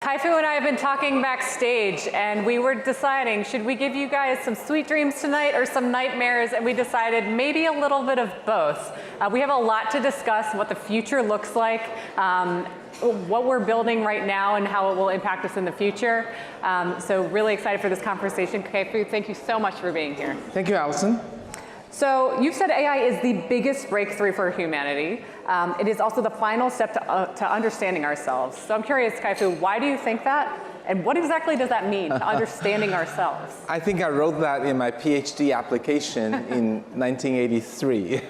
Kai-Fu and I have been talking backstage, and we were deciding, should we give you guys some sweet dreams tonight or some nightmares? And we decided maybe a little bit of both. We have a lot to discuss, what the future looks like, what we're building right now and how it will impact us in the future. So really excited for this conversation. Kai-Fu, thank you so much for being here. Thank you, Allison. So you've said AI is the biggest breakthrough for humanity. It is also the final step to understanding ourselves. So I'm curious, Kai-Fu, why do you think that? And what exactly does that mean, to understanding ourselves? I think I wrote that in my PhD application in 1983.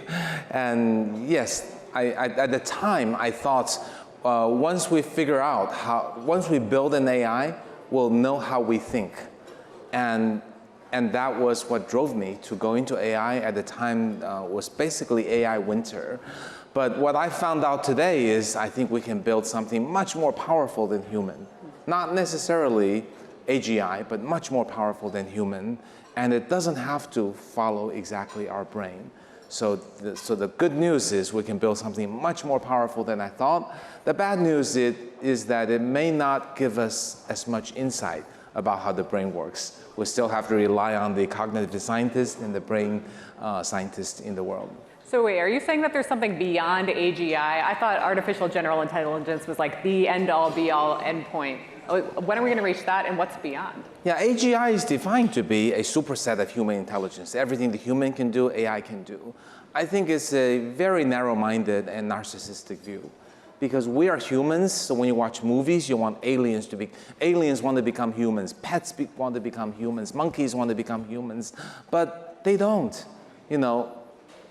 And yes, at the time I thought, once we figure out once we build an AI, we'll know how we think. And that was what drove me to go into AI. At the time was basically AI winter. But what I found out today is I think we can build something much more powerful than human. Not necessarily AGI, but much more powerful than human. And it doesn't have to follow exactly our brain. So the good news is we can build something much more powerful than I thought. The bad news is that it may not give us as much insight about how the brain works. We still have to rely on the cognitive scientists and the brain scientists in the world. So wait, are you saying that there's something beyond AGI? I thought artificial general intelligence was like the end-all, be-all endpoint. When are we going to reach that, and what's beyond? Yeah, AGI is defined to be a superset of human intelligence. Everything the human can do, AI can do. I think it's a very narrow-minded and narcissistic view. Because we are humans, so when you watch movies, you want aliens want to become humans, pets want to become humans, monkeys want to become humans, but they don't. You know,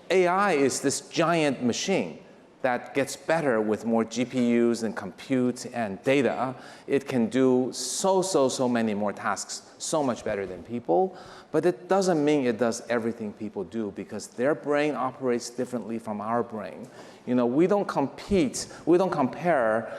AI is this giant machine that gets better with more GPUs and compute and data. It can do so many more tasks, so much better than people, but it doesn't mean it does everything people do because their brain operates differently from our brain. You know, we don't compare,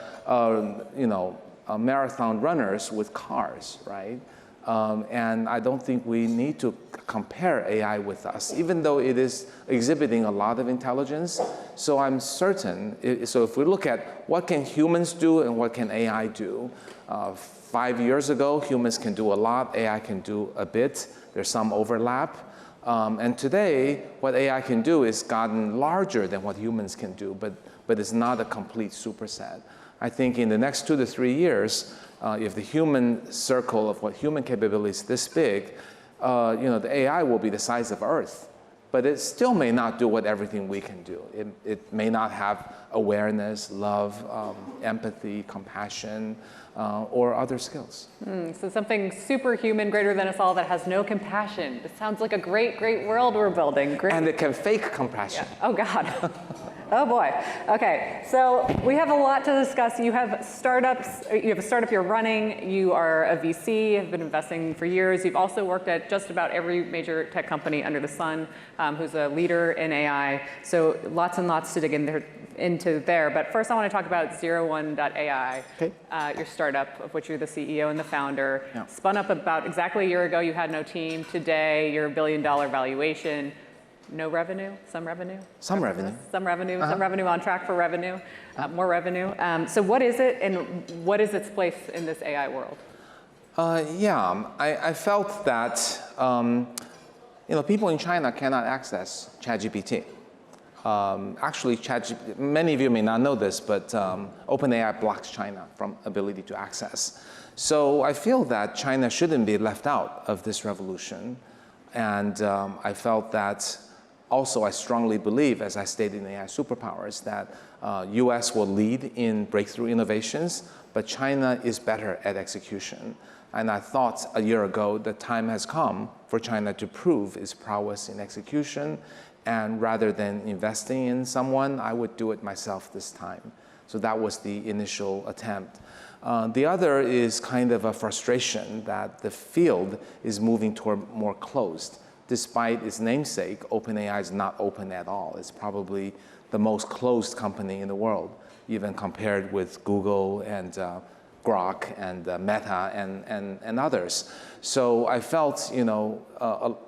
marathon runners with cars, right? And I don't think we need to compare AI with us, even though it is exhibiting a lot of intelligence. So I'm certain, so if we look at what can humans do and what can AI do, 5 years ago, humans can do a lot, AI can do a bit. There's some overlap. And today, what AI can do is gotten larger than what humans can do, but it's not a complete superset. I think in the next 2 to 3 years, if the human circle of what human capability is this big, the AI will be the size of Earth. But it still may not do what everything we can do. It may not have awareness, love, empathy, compassion, or other skills. So something superhuman, greater than us all, that has no compassion. It sounds like a great world we're building. Great. And it can fake compassion. Yeah. Oh, God. Oh, boy. OK, so we have a lot to discuss. You have startups. You have a startup you're running. You are a VC, have been investing for years. You've also worked at just about every major tech company under the sun, who's a leader in AI. So lots and lots to dig into there. But first, I want to talk about 01.ai, okay. Your startup, of which you're the CEO and the founder. Yeah. Spun up about exactly a year ago. You had no team. Today, you're $1 billion valuation. No revenue? Some revenue? Some revenue. Some revenue. Some revenue, on track for revenue. More revenue. So what is it, and what is its place in this AI world? I felt that people in China cannot access ChatGPT. Actually, many of you may not know this, but OpenAI blocks China from ability to access. So I feel that China shouldn't be left out of this revolution. And I felt that also I strongly believe, as I stated in AI Superpowers, that US will lead in breakthrough innovations, but China is better at execution. And I thought a year ago the time has come for China to prove its prowess in execution. And rather than investing in someone, I would do it myself this time. So that was the initial attempt. The other is kind of a frustration that the field is moving toward more closed. Despite its namesake, OpenAI is not open at all. It's probably the most closed company in the world, even compared with Google and Grok and Meta and others. So I felt,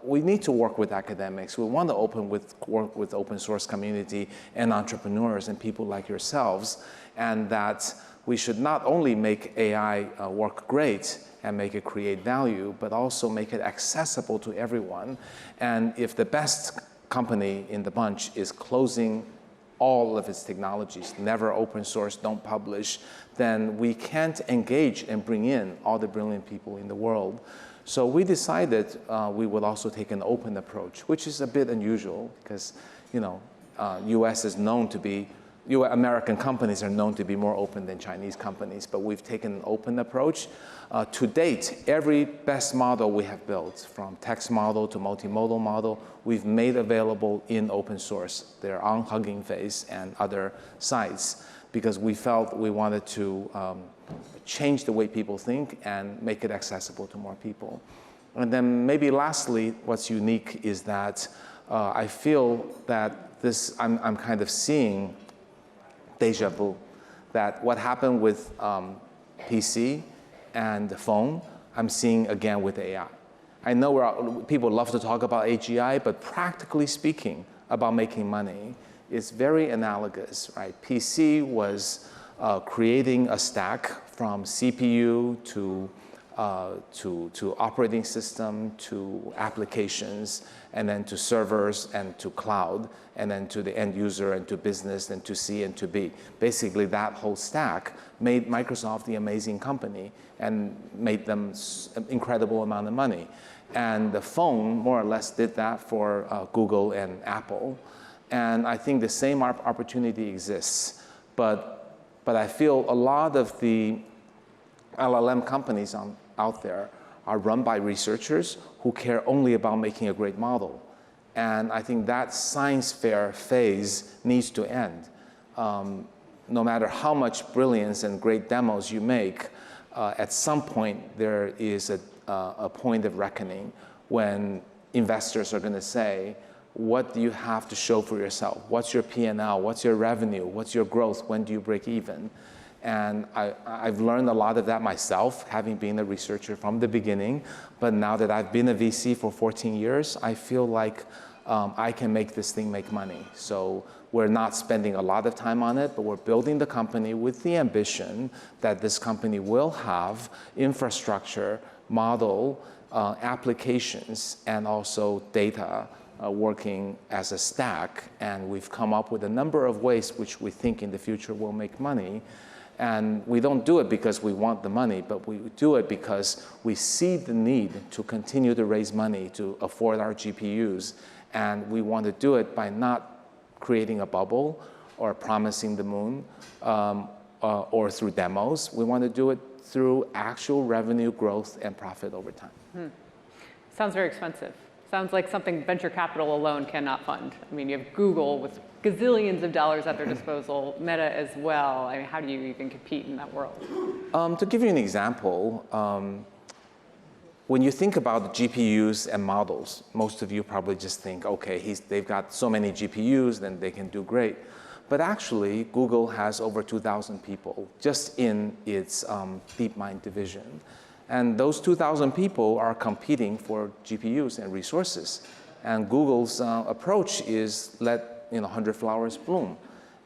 we need to work with academics. We want to work with open source community and entrepreneurs and people like yourselves, and that we should not only make AI work great and make it create value, but also make it accessible to everyone. And if the best company in the bunch is closing all of its technologies, never open source, don't publish, then we can't engage and bring in all the brilliant people in the world. So we decided we would also take an open approach, which is a bit unusual because, US is known to be, American companies are known to be more open than Chinese companies, but we've taken an open approach. To date, every best model we have built, from text model to multimodal model, we've made available in open source. They're on Hugging Face and other sites because we felt we wanted to change the way people think and make it accessible to more people. And then maybe lastly, what's unique is that I feel that I'm kind of seeing deja vu, that what happened with PC and the phone, I'm seeing again with AI. I know people love to talk about AGI, but practically speaking about making money, it's very analogous, right? PC was creating a stack from CPU to operating system to applications, and then to servers and to cloud, and then to the end user and to business and to C and to B. Basically, that whole stack made Microsoft the amazing company and made them an incredible amount of money. And the phone more or less did that for Google and Apple. And I think the same opportunity exists. But I feel a lot of the LLM companies out there are run by researchers who care only about making a great model. And I think that science fair phase needs to end. No matter how much brilliance and great demos you make, at some point there is a point of reckoning when investors are going to say, what do you have to show for yourself? What's your P&L? What's your revenue? What's your growth? When do you break even? And I've learned a lot of that myself, having been a researcher from the beginning. But now that I've been a VC for 14 years, I feel like I can make this thing make money. So we're not spending a lot of time on it, but we're building the company with the ambition that this company will have infrastructure, model, applications, and also data working as a stack. And we've come up with a number of ways which we think in the future will make money. And we don't do it because we want the money, but we do it because we see the need to continue to raise money to afford our GPUs. And we want to do it by not creating a bubble or promising the moon or through demos. We want to do it through actual revenue growth and profit over time. Sounds very expensive. Sounds like something venture capital alone cannot fund. I mean, you have Google with gazillions of dollars at their disposal, Meta as well. I mean, how do you even compete in that world? To give you an example, when you think about GPUs and models, most of you probably just think, okay, they've got so many GPUs, then they can do great. But actually, Google has over 2,000 people just in its DeepMind division. And those 2,000 people are competing for GPUs and resources. And Google's approach is let 100 flowers bloom.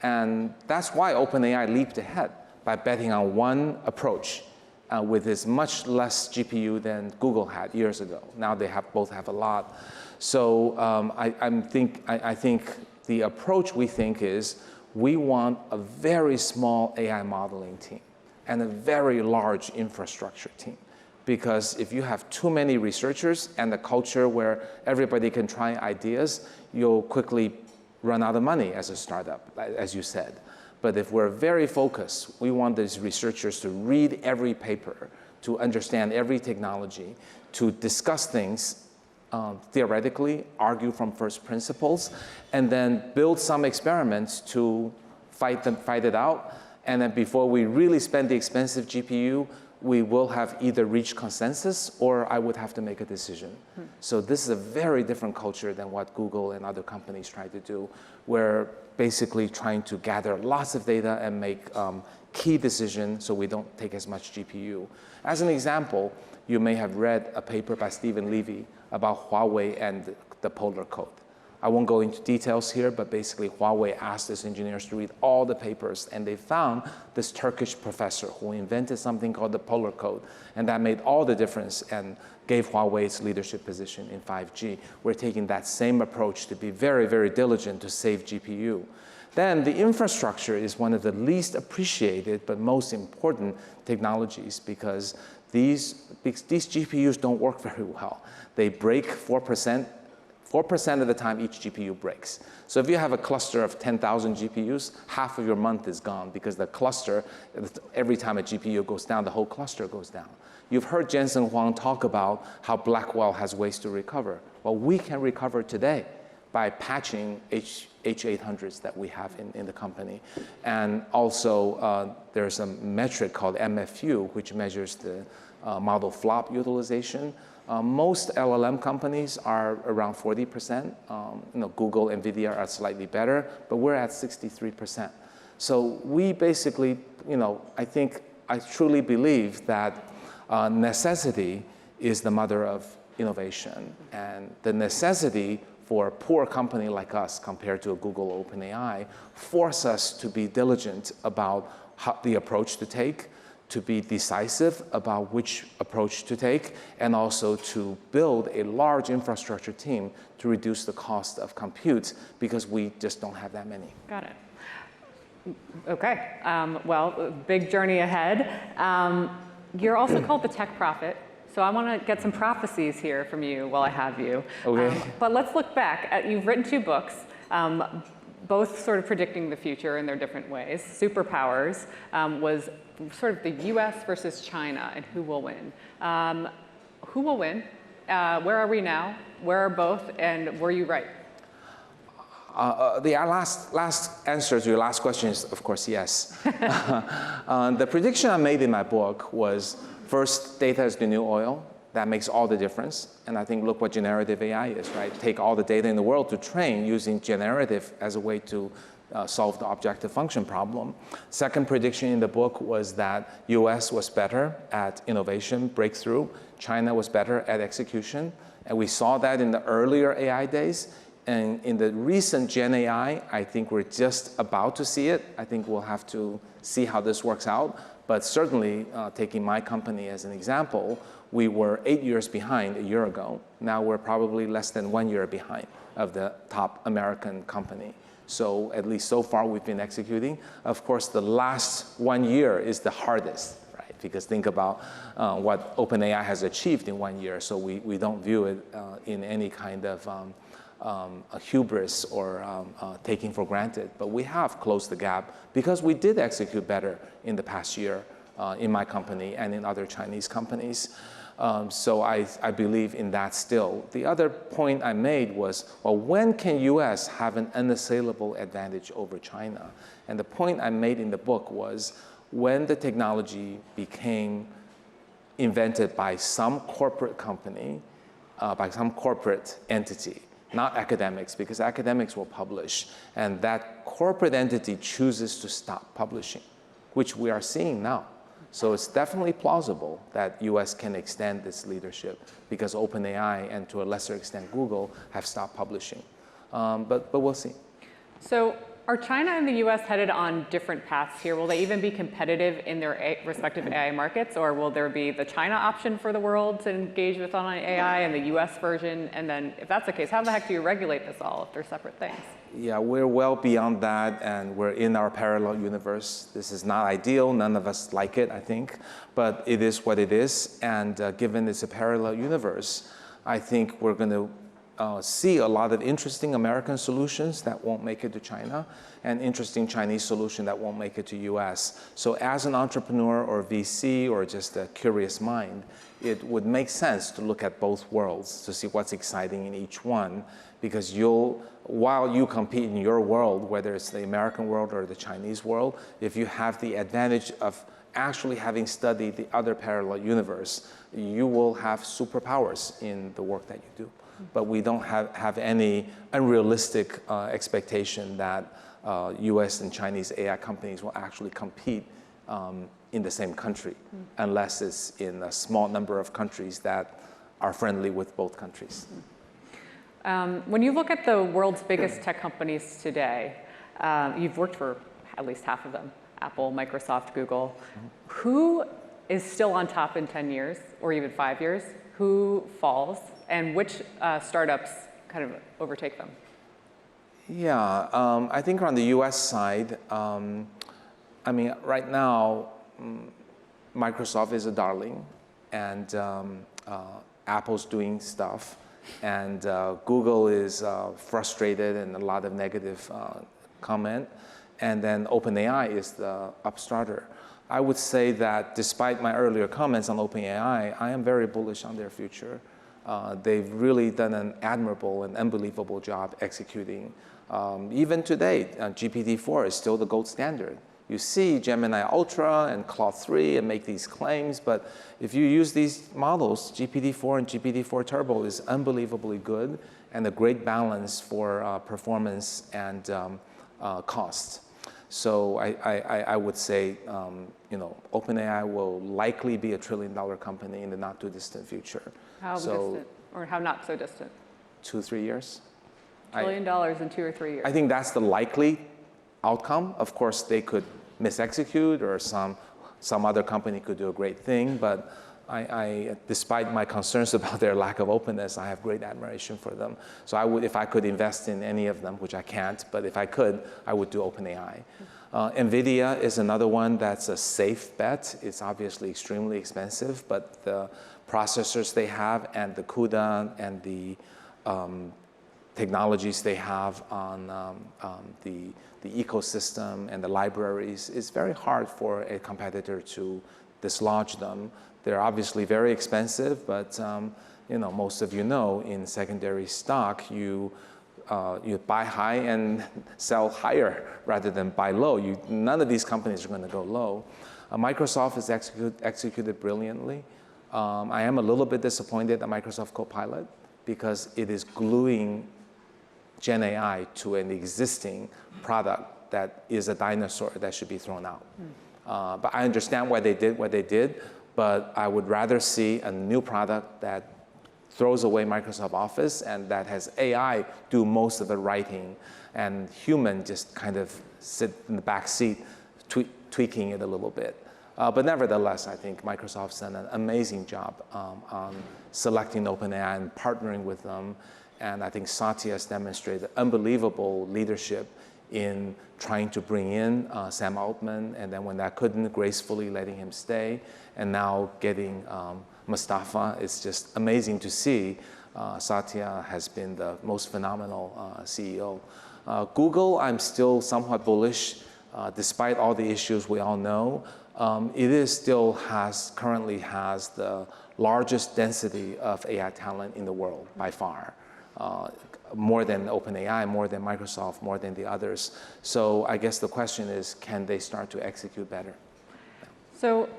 And that's why OpenAI leaped ahead by betting on one approach with as much less GPU than Google had years ago. Now they both have a lot. So I think the approach we think is we want a very small AI modeling team and a very large infrastructure team. Because if you have too many researchers and a culture where everybody can try ideas, you'll quickly run out of money as a startup, as you said. But if we're very focused, we want these researchers to read every paper, to understand every technology, to discuss things theoretically, argue from first principles, and then build some experiments to fight it out. And then before we really spend the expensive GPU, we will have either reached consensus or I would have to make a decision. So this is a very different culture than what Google and other companies try to do. We're basically trying to gather lots of data and make key decision so we don't take as much GPU. As an example, you may have read a paper by Stephen Levy about Huawei and the Polar Code. I won't go into details here, but basically Huawei asked its engineers to read all the papers, and they found this Turkish professor who invented something called the Polar Code, and that made all the difference and gave Huawei its leadership position in 5G. We're taking that same approach to be very, very diligent to save GPU. Then the infrastructure is one of the least appreciated but most important technologies because these GPUs don't work very well. They break 4%. 4% of the time each GPU breaks. So if you have a cluster of 10,000 GPUs, half of your month is gone because the cluster, every time a GPU goes down, the whole cluster goes down. You've heard Jensen Huang talk about how Blackwell has ways to recover. Well, we can recover today by patching H800s that we have in the company. And also, there's a metric called MFU, which measures the model flop utilization. Most LLM companies are around 40%. Google, NVIDIA are slightly better, but we're at 63%. So we basically, I truly believe that necessity is the mother of innovation. And the necessity for a poor company like us compared to a Google OpenAI force us to be diligent about the approach to take, to be decisive about which approach to take, and also to build a large infrastructure team to reduce the cost of compute because we just don't have that many. Got it. Okay, well, big journey ahead. You're also called the tech prophet, so I want to get some prophecies here from you while I have you. Okay. But let's look back. You've written 2 books, both sort of predicting the future in their different ways. Superpowers was sort of the US versus China and who will win. Who will win? Where are we now? Where are both? And were you right? The last answer to your last question is, of course, yes. The prediction I made in my book was, first, data is the new oil. That makes all the difference. And I think, look what generative AI is, right? Take all the data in the world to train using generative as a way to solve the objective function problem. Second prediction in the book was that US was better at innovation, breakthrough. China was better at execution. And we saw that in the earlier AI days. And in the recent Gen AI, I think we're just about to see it. I think we'll have to see how this works out. But certainly, taking my company as an example, we were 8 years behind a year ago. Now we're probably less than 1 year behind of the top American company. So at least so far, we've been executing. Of course, the last 1 year is the hardest, right? Because think about what OpenAI has achieved in 1 year. So we don't view it in any kind of a hubris or taking for granted. But we have closed the gap because we did execute better in the past year in my company and in other Chinese companies. So I believe in that still. The other point I made was, well, when can US have an unassailable advantage over China? And the point I made in the book was when the technology became invented by some corporate company, by some corporate entity, not academics, because academics will publish, and that corporate entity chooses to stop publishing, which we are seeing now. So it's definitely plausible that US can extend its leadership because OpenAI and to a lesser extent Google have stopped publishing. But we'll see. So are China and the US headed on different paths here? Will they even be competitive in their respective AI markets, or will there be the China option for the world to engage with on AI and the US version? And then if that's the case, how the heck do you regulate this all if they're separate things? Yeah, we're well beyond that, and we're in our parallel universe. This is not ideal. None of us like it, I think, but it is what it is. And given it's a parallel universe, I think we're going to see a lot of interesting American solutions that won't make it to China and interesting Chinese solution that won't make it to US. So as an entrepreneur or VC or just a curious mind, it would make sense to look at both worlds to see what's exciting in each one, because while you compete in your world, whether it's the American world or the Chinese world, if you have the advantage of actually having studied the other parallel universe, you will have superpowers in the work that you do. But we don't have any unrealistic expectation that US and Chinese AI companies will actually compete in the same country, unless it's in a small number of countries that are friendly with both countries. When you look at the world's biggest tech companies today, you've worked for at least half of them, Apple, Microsoft, Google. Who is still on top in 10 years or even 5 years? Who falls? And which startups kind of overtake them? Yeah, I think on the US side, I mean, right now, Microsoft is a darling, and Apple's doing stuff, and Google is frustrated and a lot of negative comment, and then OpenAI is the upstarter. I would say that despite my earlier comments on OpenAI, I am very bullish on their future. They've really done an admirable and unbelievable job executing. Even today, GPT-4 is still the gold standard. You see Gemini Ultra and Claude 3 and make these claims, but if you use these models, GPT-4 and GPT-4 Turbo is unbelievably good and a great balance for performance and cost. So I would say, you know, OpenAI will likely be $1 trillion company in the not too distant future. How distant, or how not so distant? 2-3 years. $1 trillion in 2 or 3 years. I think that's the likely outcome. Of course, they could misexecute, or some other company could do a great thing, but despite my concerns about their lack of openness, I have great admiration for them. So I would, if I could invest in any of them, which I can't, but if I could, I would do OpenAI. NVIDIA is another one that's a safe bet. It's obviously extremely expensive, but the processors they have and the CUDA and the technologies they have on the ecosystem and the libraries, it's very hard for a competitor to dislodge them. They're obviously very expensive, but you know, most of you know, in secondary stock, you buy high and sell higher rather than buy low. None of these companies are going to go low. Microsoft has executed brilliantly. I am a little bit disappointed at Microsoft Copilot because it is gluing Gen AI to an existing product that is a dinosaur that should be thrown out. But I understand why they did what they did, but I would rather see a new product that throws away Microsoft Office and that has AI do most of the writing and human just kind of sit in the back seat tweaking it a little bit. But nevertheless, I think Microsoft's done an amazing job on selecting OpenAI and partnering with them. And I think Satya has demonstrated unbelievable leadership in trying to bring in Sam Altman, and then when that couldn't, gracefully letting him stay, and now getting Mustafa. It's just amazing to see. Satya has been the most phenomenal CEO. Google, I'm still somewhat bullish, despite all the issues we all know. It is still currently has the largest density of AI talent in the world by far. More than OpenAI, more than Microsoft, more than the others. So I guess the question is, can they start to execute better? So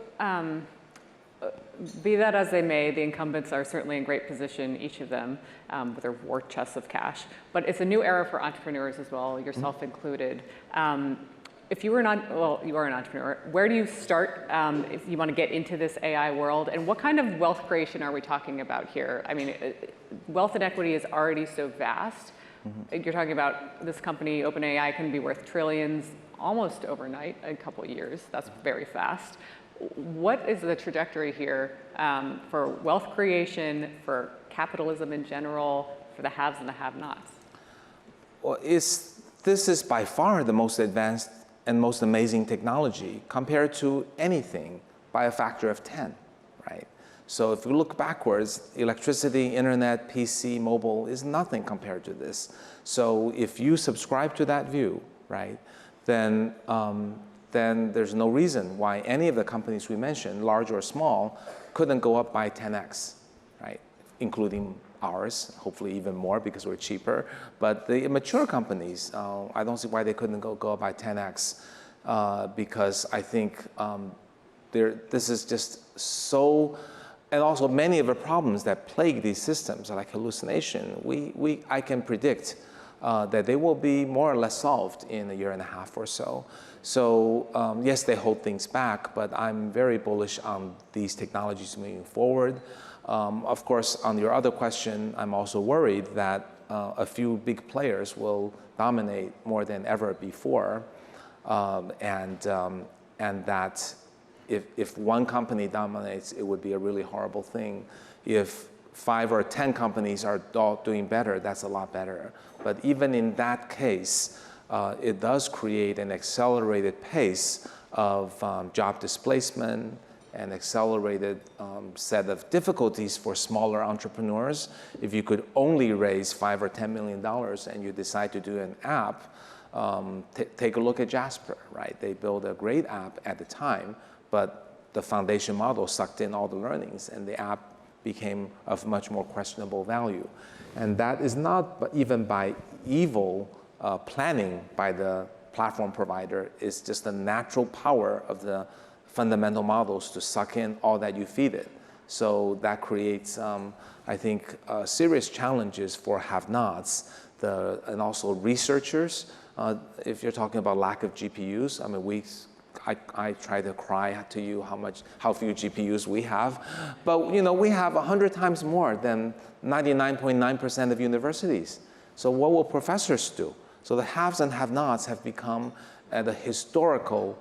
be that as they may, the incumbents are certainly in great position, each of them, with their war chests of cash. But it's a new era for entrepreneurs as well, yourself included. If you were you are an entrepreneur, where do you start if you want to get into this AI world? And what kind of wealth creation are we talking about here? I mean, wealth inequity is already so vast. You're talking about this company, OpenAI, can be worth trillions almost overnight, a couple of years. That's very fast. What is the trajectory here for wealth creation, for capitalism in general, for the haves and the have-nots? Well, this is by far the most advanced and most amazing technology compared to anything by a factor of 10, right? So if we look backwards, electricity, internet, PC, mobile is nothing compared to this. So if you subscribe to that view, right, then there's no reason why any of the companies we mentioned, large or small, couldn't go up by 10x, right, including ours, hopefully even more because we're cheaper. But the mature companies, I don't see why they couldn't go up by 10x because I think this is just so, and also many of the problems that plague these systems, like hallucination, I can predict that they will be more or less solved in 1.5 years or so. So yes, they hold things back, but I'm very bullish on these technologies moving forward. Of course, on your other question, I'm also worried that a few big players will dominate more than ever before, and that if one company dominates, it would be a really horrible thing. If 5 or 10 companies are all doing better, that's a lot better. But even in that case, it does create an accelerated pace of job displacement, an accelerated set of difficulties for smaller entrepreneurs. If you could only raise $5 or $10 million and you decide to do an app, take a look at Jasper, right? They built a great app at the time, but the foundation model sucked in all the learnings, and the app became of much more questionable value. And that is not even by evil planning by the platform provider. It's just the natural power of the fundamental models to suck in all that you feed it. So that creates, I think, serious challenges for have-nots and also researchers. If you're talking about lack of GPUs, I mean, I try to cry to you how few GPUs we have, but we have 100 times more than 99.9% of universities. So what will professors do? So the haves and have-nots have become at a historical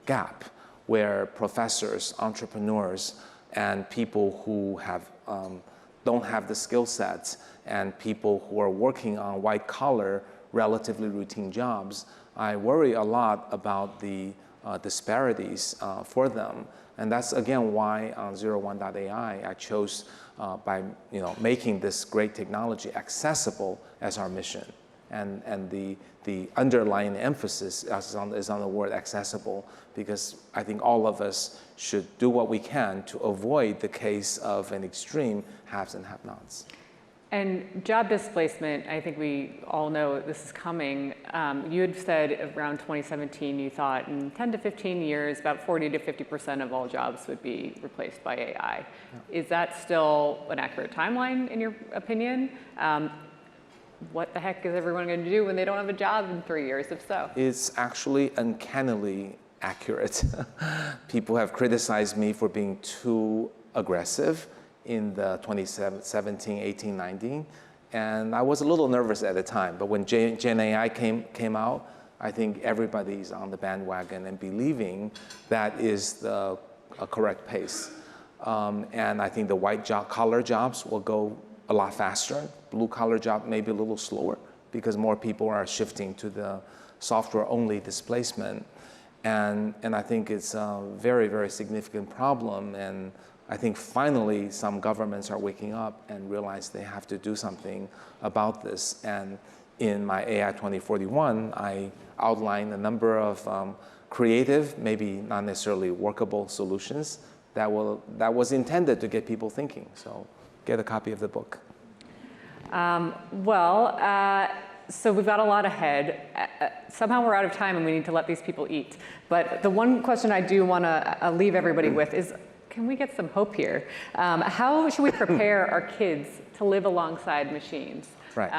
gap where professors, entrepreneurs, and people who don't have the skill sets, and people who are working on white-collar, relatively routine jobs, I worry a lot about the disparities for them. And that's, again, why on 01.AI I chose by making this great technology accessible as our mission. And the underlying emphasis is on the word accessible, because I think all of us should do what we can to avoid the case of an extreme haves and have-nots. And job displacement, I think we all know this is coming. You had said around 2017, you thought in 10 to 15 years, about 40 to 50% of all jobs would be replaced by AI. Yeah. Is that still an accurate timeline in your opinion? What the heck is everyone going to do when they don't have a job in 3 years, if so? It's actually uncannily accurate. People have criticized me for being too aggressive in the 2017, 18, 19. And I was a little nervous at the time, but when Gen AI came out, I think everybody's on the bandwagon and believing that is the correct pace. And I think the white-collar jobs will go a lot faster. Blue-collar job may be a little slower because more people are shifting to the software-only displacement. And I think it's a very, very significant problem. And I think finally some governments are waking up and realize they have to do something about this. And in my AI 2041, I outlined a number of creative, maybe not necessarily workable solutions that was intended to get people thinking. So get a copy of the book. So we've got a lot ahead. Somehow we're out of time and we need to let these people eat. But the one question I do want to leave everybody with is, can we get some hope here? How should we prepare our kids to live alongside machines? Right.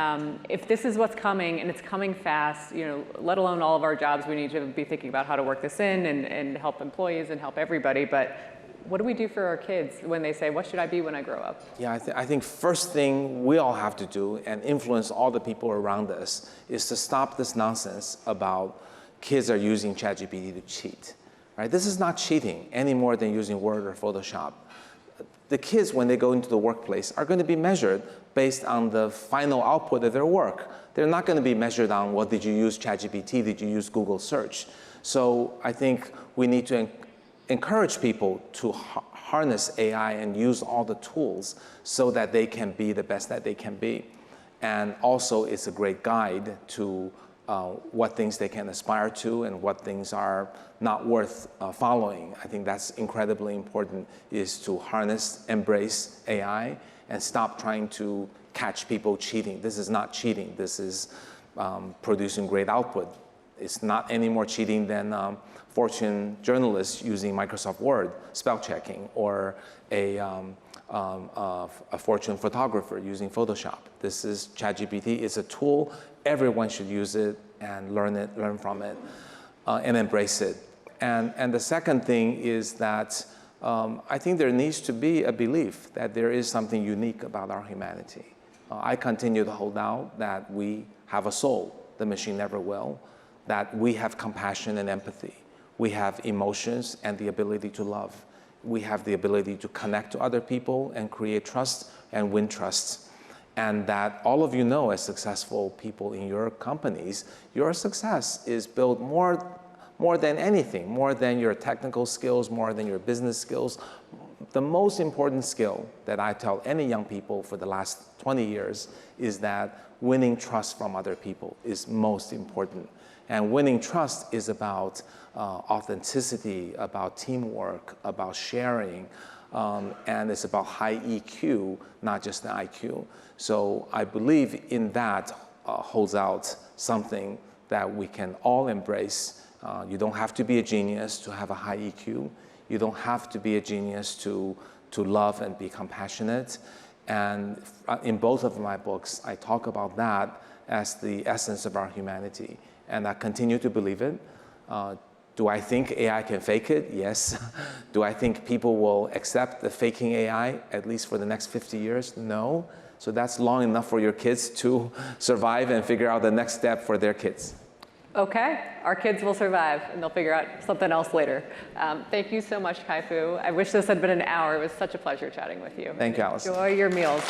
If this is what's coming and it's coming fast, let alone all of our jobs, we need to be thinking about how to work this in and help employees and help everybody. But what do we do for our kids when they say, what should I be when I grow up? Yeah, I think first thing we all have to do and influence all the people around us is to stop this nonsense about kids are using ChatGPT to cheat. Right? This is not cheating any more than using Word or Photoshop. The kids, when they go into the workplace, are going to be measured based on the final output of their work. They're not going to be measured on, well, did you use ChatGPT? Did you use Google search? So I think we need to encourage people to harness AI and use all the tools so that they can be the best that they can be. And also, it's a great guide to what things they can aspire to and what things are not worth following. I think that's incredibly important, is to harness, embrace AI, and stop trying to catch people cheating. This is not cheating. This is producing great output. It's not any more cheating than Fortune journalists using Microsoft Word spell checking, or a Fortune photographer using Photoshop. This is ChatGPT. It's a tool. Everyone should use it and learn from it. and embrace it. And the second thing is that I think there needs to be a belief that there is something unique about our humanity. I continue to hold out that we have a soul, the machine never will, that we have compassion and empathy. We have emotions and the ability to love. We have the ability to connect to other people and create trust and win trust. And that all of you know as successful people in your companies, your success is built more than anything, more than your technical skills, more than your business skills. The most important skill that I tell any young people for the last 20 years is that winning trust from other people is most important. And winning trust is about authenticity, about teamwork, about sharing, and it's about high EQ, not just the IQ. So I believe in that holds out something that we can all embrace. You don't have to be a genius to have a high EQ. You don't have to be a genius to love and be compassionate. And in both of my books, I talk about that as the essence of our humanity. And I continue to believe it. Do I think AI can fake it? Yes. Do I think people will accept the faking AI, at least for the next 50 years? No. So that's long enough for your kids to survive and figure out the next step for their kids. Okay, our kids will survive and they'll figure out something else later. Thank you so much, Kai-Fu. I wish this had been an hour. It was such a pleasure chatting with you. Thank you, Alice. Enjoy your meals.